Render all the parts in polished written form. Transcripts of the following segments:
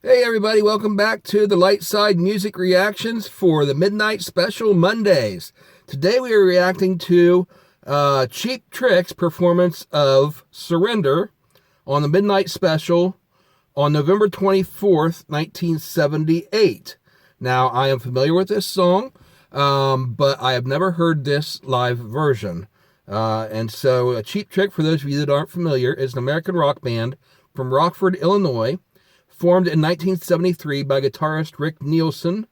Hey everybody, welcome back to the Light Side Music Reactions for the Midnight Special Mondays. Today we are reacting to Cheap Trick's performance of Surrender on the Midnight Special on November 24th, 1978. Now, I am familiar with this song, but I have never heard this live version. And so Cheap Trick, for those of you that aren't familiar, is an American rock band from Rockford, Illinois, formed in 1973 by guitarist Rick Nielsen,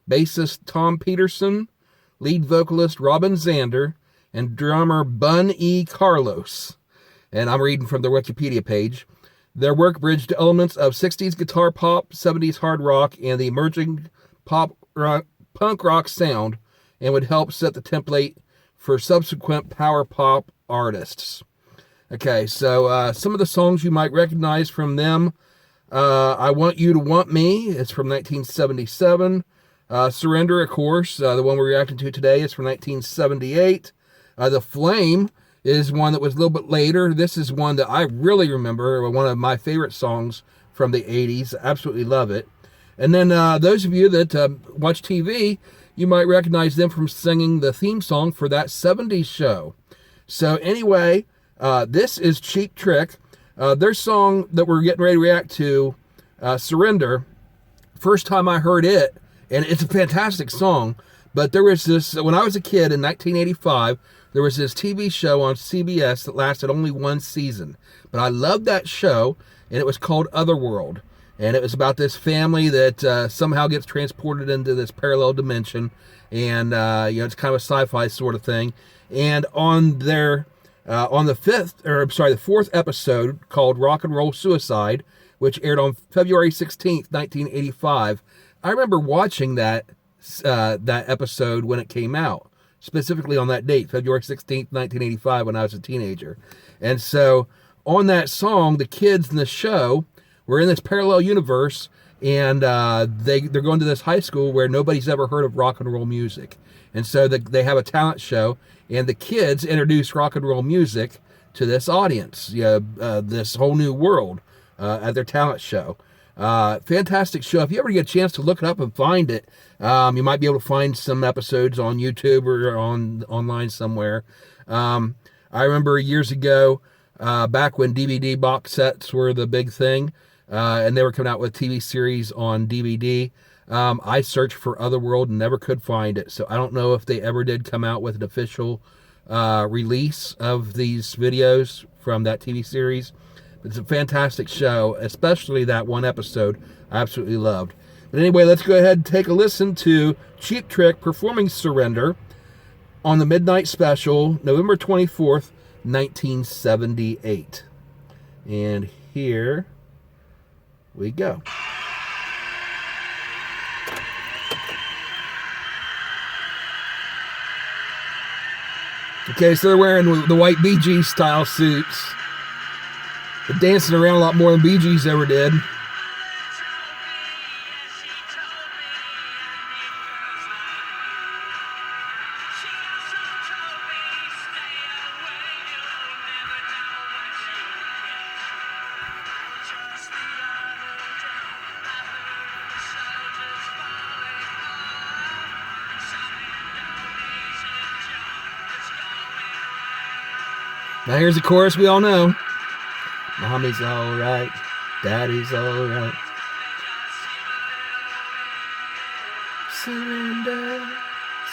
bassist Tom Peterson, lead vocalist Robin Zander, and drummer Bun E. Carlos. And I'm reading from the Wikipedia page. Their work bridged elements of 60s guitar pop, 70s hard rock, and the emerging punk rock sound, and would help set the template for subsequent power pop artists. Okay, so some of the songs you might recognize from them: I Want You to Want Me, it's from 1977. Surrender, of course, the one we're reacting to today, is from 1978. The Flame is one that was a little bit later. This is one that I really remember, one of my favorite songs from the 80s. Absolutely love it. And then those of you that watch TV, you might recognize them from singing the theme song for That 70s Show. So anyway, this is Cheap Trick. Their song that we're getting ready to react to, Surrender, first time I heard it, and it's a fantastic song, but there was this, when I was a kid in 1985, there was this TV show on CBS that lasted only one season. But I loved that show, and it was called Otherworld. And it was about this family that somehow gets transported into this parallel dimension, and it's kind of a sci-fi sort of thing. And on their on the fourth episode, called Rock and Roll Suicide, which aired on February 16th, 1985, I remember watching that episode when it came out, specifically on that date, February 16th, 1985, when I was a teenager. And so on that song, the kids in the show were in this parallel universe, and they're going to this high school where nobody's ever heard of rock and roll music. And so they have a talent show, and the kids introduce rock and roll music to this audience, this whole new world at their talent show. Fantastic show. If you ever get a chance to look it up and find it, you might be able to find some episodes on YouTube or online somewhere. I remember years ago, back when DVD box sets were the big thing, and they were coming out with TV series on DVD. I searched for Otherworld and never could find it, so I don't know if they ever did come out with an official release of these videos from that TV series. But it's a fantastic show, especially that one episode I absolutely loved. But anyway, let's go ahead and take a listen to Cheap Trick performing Surrender on the Midnight Special, November 24th, 1978. And here we go. Okay, so they're wearing the white Bee Gees style suits. They're dancing around a lot more than Bee Gees ever did. Now here's the chorus we all know. Mommy's alright, Daddy's alright. Surrender,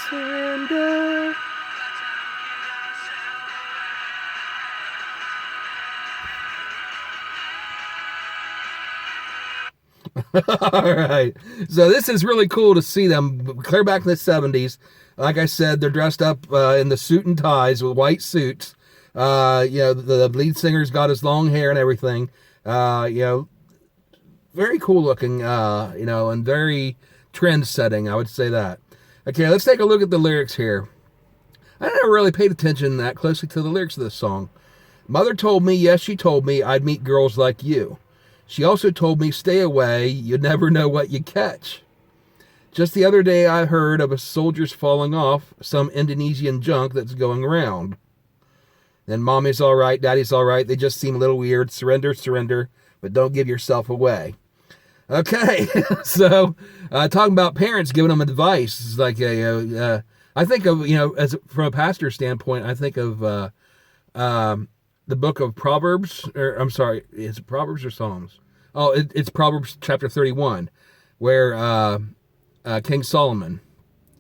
surrender. Alright, so this is really cool to see them clear back in the 70s. Like I said, they're dressed up in the suit and ties with white suits. The lead singer's got his long hair and everything. Very cool looking, and very trend setting, I would say that. Okay, let's take a look at the lyrics here. I never really paid attention that closely to the lyrics of this song. Mother told me, yes, she told me, I'd meet girls like you. She also told me, stay away, you never know what you catch. Just the other day I heard of a soldier's falling off, some Indonesian junk that's going around. Then Mommy's all right, Daddy's all right, they just seem a little weird. Surrender, surrender, but don't give yourself away. Okay, so talking about parents giving them advice is like I think of, as from a pastor standpoint, I think of the book of Proverbs, or I'm sorry, is it Proverbs or Psalms? Oh, it's Proverbs chapter 31, where King Solomon,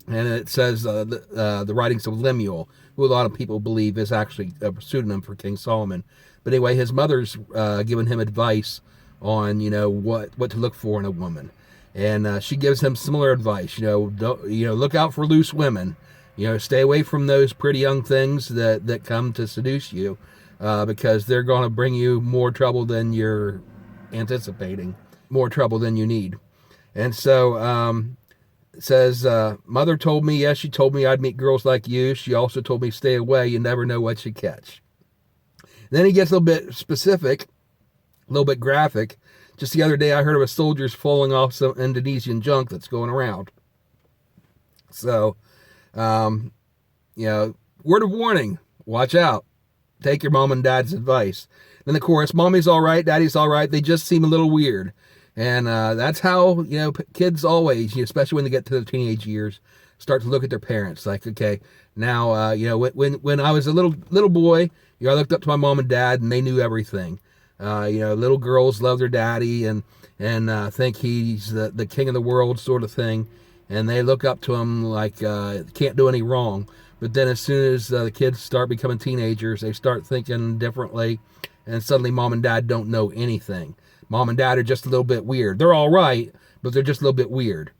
and it says the writings of Lemuel, who a lot of people believe is actually a pseudonym for King Solomon. But anyway, his mother's given him advice on what to look for in a woman, and she gives him similar advice. Don't, look out for loose women. Stay away from those pretty young things that come to seduce you, because they're going to bring you more trouble than you're anticipating, more trouble than you need. And so it says, mother told me, yes, she told me I'd meet girls like you. She also told me stay away. You never know what you catch. Then he gets a little bit specific, a little bit graphic. Just the other day, I heard of a soldier's falling off some Indonesian junk that's going around. So, word of warning, watch out. Take your mom and dad's advice. Then the chorus, mommy's all right, daddy's all right. They just seem a little weird. And that's how, kids always, especially when they get to the teenage years, start to look at their parents. Like, okay, now, when I was a little boy, I looked up to my mom and dad, and they knew everything. Little girls love their daddy and think he's the king of the world sort of thing. And they look up to him like can't do any wrong. But then as soon as the kids start becoming teenagers, they start thinking differently. And suddenly mom and dad don't know anything. Mom and dad are just a little bit weird. They're all right, but they're just a little bit weird.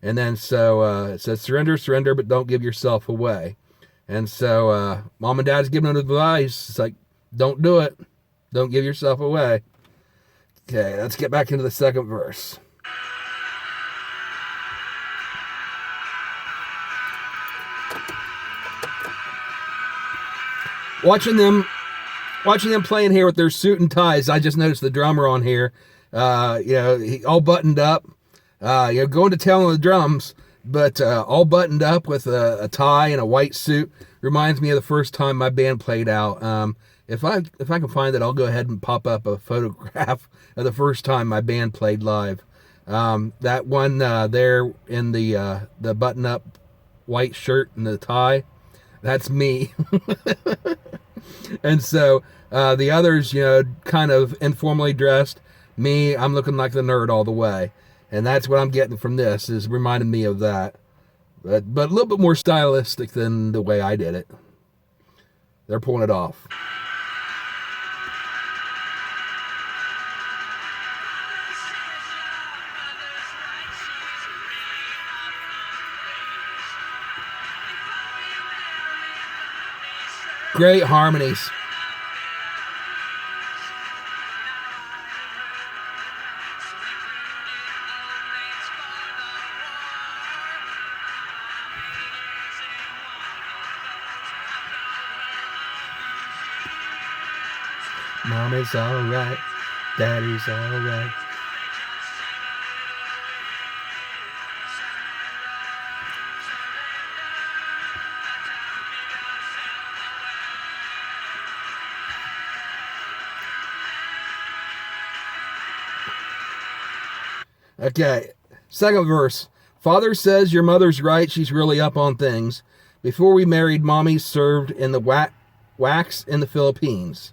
And then so it says, surrender, but don't give yourself away. And so mom and dad's giving them advice. It's like, don't do it. Don't give yourself away. Okay, let's get back into the second verse. Watching them playing here with their suit and ties. I just noticed the drummer on here, he all buttoned up, going to town on the drums, but all buttoned up with a tie and a white suit. Reminds me of the first time my band played out. If I can find it, I'll go ahead and pop up a photograph of the first time my band played live. That one there in the button-up white shirt and the tie, that's me. And so the others, kind of informally dressed. Me, I'm looking like the nerd all the way. And that's what I'm getting from this, is reminding me of that. But a little bit more stylistic than the way I did it. They're pulling it off. Great harmonies. Mommy's all right, daddy's all right. Okay, second verse. Father says your mother's right, she's really up on things. Before we married, mommy served in the wax in the Philippines.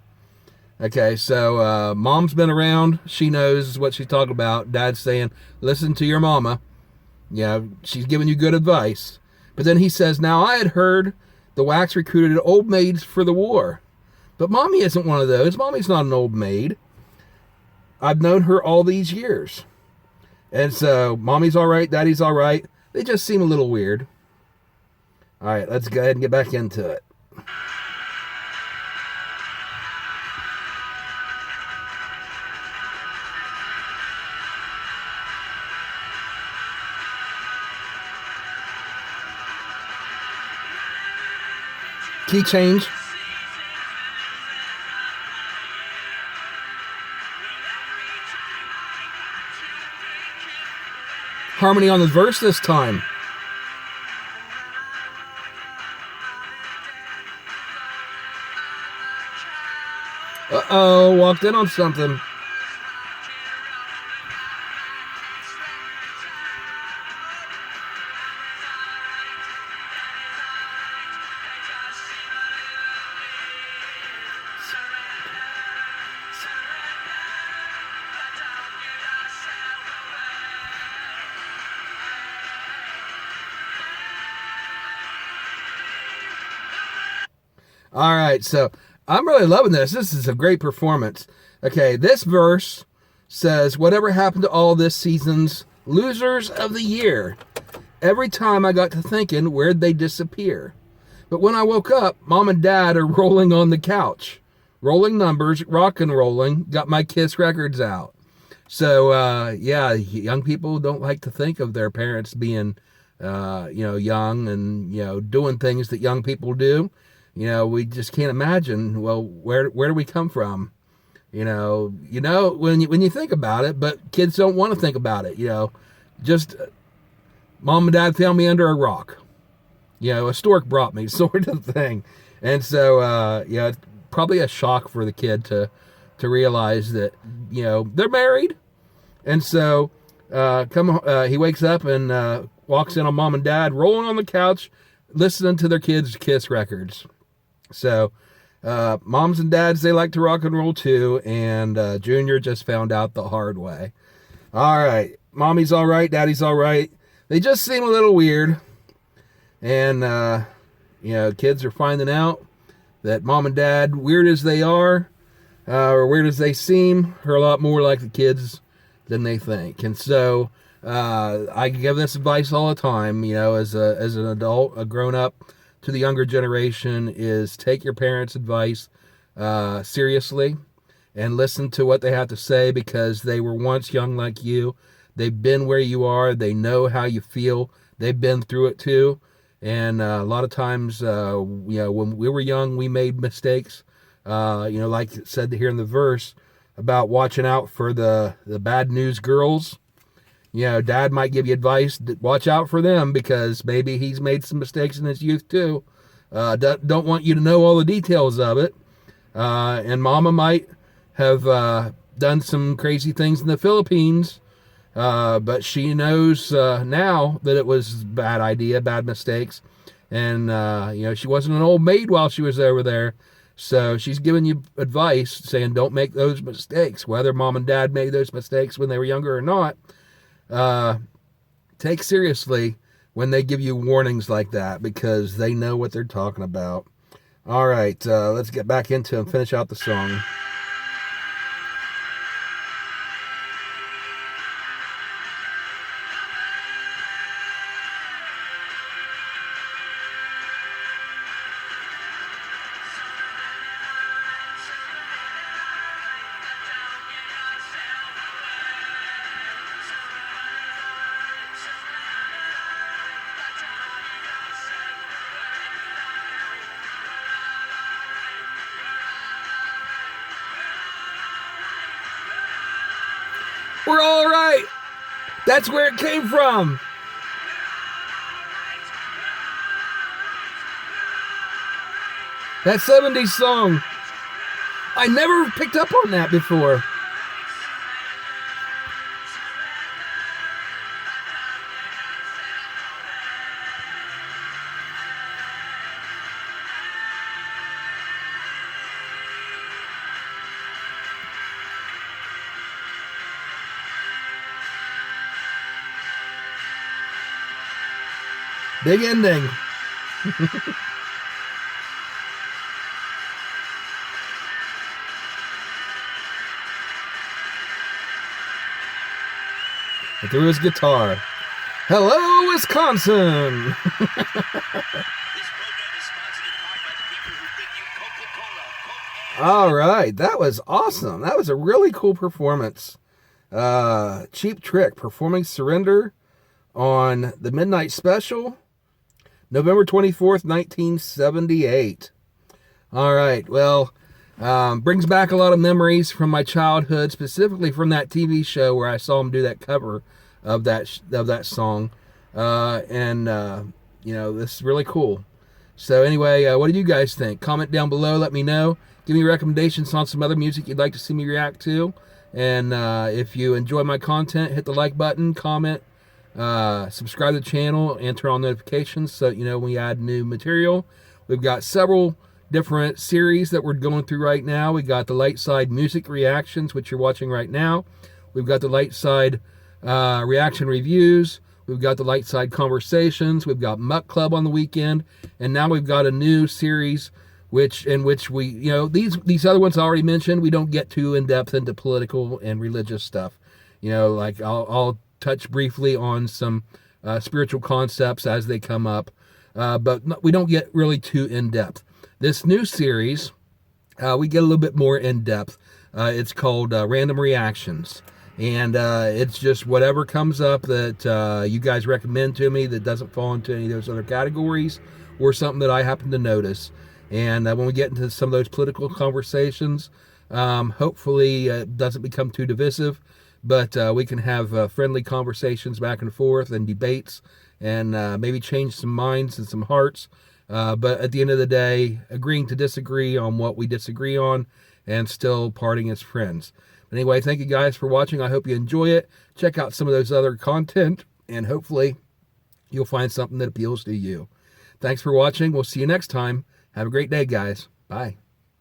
Okay, so mom's been around. She knows what she's talking about. Dad's saying, listen to your mama. She's giving you good advice. But then he says, now I had heard the wax recruited old maids for the war. But mommy isn't one of those. Mommy's not an old maid. I've known her all these years. And so mommy's all right, daddy's all right. They just seem a little weird. All right, let's go ahead and get back into it. Key change. Harmony on the verse this time. Uh-oh, walked in on something. All right, so I'm really loving this. This is a great performance. Okay, this verse says, whatever happened to all this season's losers of the year? Every time I got to thinking, where'd they disappear? But when I woke up, Mom and Dad are rolling on the couch. Rolling numbers, rock and rolling, got my Kiss records out. So, yeah, young people don't like to think of their parents being, young and, doing things that young people do. We just can't imagine, well, where do we come from? When you think about it, but kids don't want to think about it, just Mom and Dad found me under a rock. A stork brought me, sort of thing. And so, it's probably a shock for the kid to realize that, they're married. And so, he wakes up and walks in on Mom and Dad, rolling on the couch, listening to their kids' Kiss records. So, moms and dads, they like to rock and roll too, and Junior just found out the hard way. All right, Mommy's all right, Daddy's all right. They just seem a little weird. And, kids are finding out that Mom and Dad, weird as they are, or weird as they seem, are a lot more like the kids than they think. And so, I give this advice all the time, as an adult, a grown-up, to the younger generation, is take your parents' advice seriously and listen to what they have to say, because they were once young like you. They've been where you are. They know how you feel. They've been through it too. And a lot of times, when we were young, we made mistakes. Like it said here in the verse about watching out for the bad news girls. Dad might give you advice. Watch out for them, because maybe he's made some mistakes in his youth too. Don't want you to know all the details of it. And Mama might have done some crazy things in the Philippines. But she knows now that it was a bad idea, bad mistakes. And, she wasn't an old maid while she was over there. So she's giving you advice saying don't make those mistakes. Whether Mom and Dad made those mistakes when they were younger or not, take seriously when they give you warnings like that, because they know what they're talking about. All right, let's get back into and finish out the song. We're all right. That's where it came from. That 70s song. I never picked up on that before. Big ending. Through his guitar. Hello, Wisconsin. All right, that was awesome. That was a really cool performance. Cheap Trick performing Surrender on the Midnight Special, November 24th, 1978. All right, well, brings back a lot of memories from my childhood, specifically from that TV show where I saw him do that cover of that song. This is really cool. So anyway, what do you guys think? Comment down below, let me know. Give me recommendations on some other music you'd like to see me react to. And if you enjoy my content, hit the like button, comment, subscribe to the channel, and turn on notifications so you know when we add new material. We've got several different series that we're going through right now. We got the Light Side Music Reactions, which you're watching right now. We've got the Light Side Reaction Reviews. We've got the Light Side Conversations. We've got Muck Club on the weekend. And now we've got a new series in which we, these other ones I already mentioned, we don't get too in depth into political and religious stuff. Like I'll touch briefly on some spiritual concepts as they come up, but we don't get really too in depth. This new series, we get a little bit more in depth. It's called Random Reactions. And it's just whatever comes up that you guys recommend to me that doesn't fall into any of those other categories, or something that I happen to notice. And when we get into some of those political conversations, hopefully it doesn't become too divisive, but we can have friendly conversations back and forth and debates, and maybe change some minds and some hearts. But at the end of the day, agreeing to disagree on what we disagree on, and still parting as friends. Anyway, thank you guys for watching. I hope you enjoy it. Check out some of those other content, and hopefully you'll find something that appeals to you. Thanks for watching. We'll see you next time. Have a great day, guys. Bye.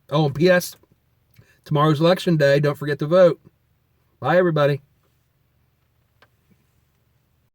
Oh, and P.S. Tomorrow's election day. Don't forget to vote. Bye, everybody.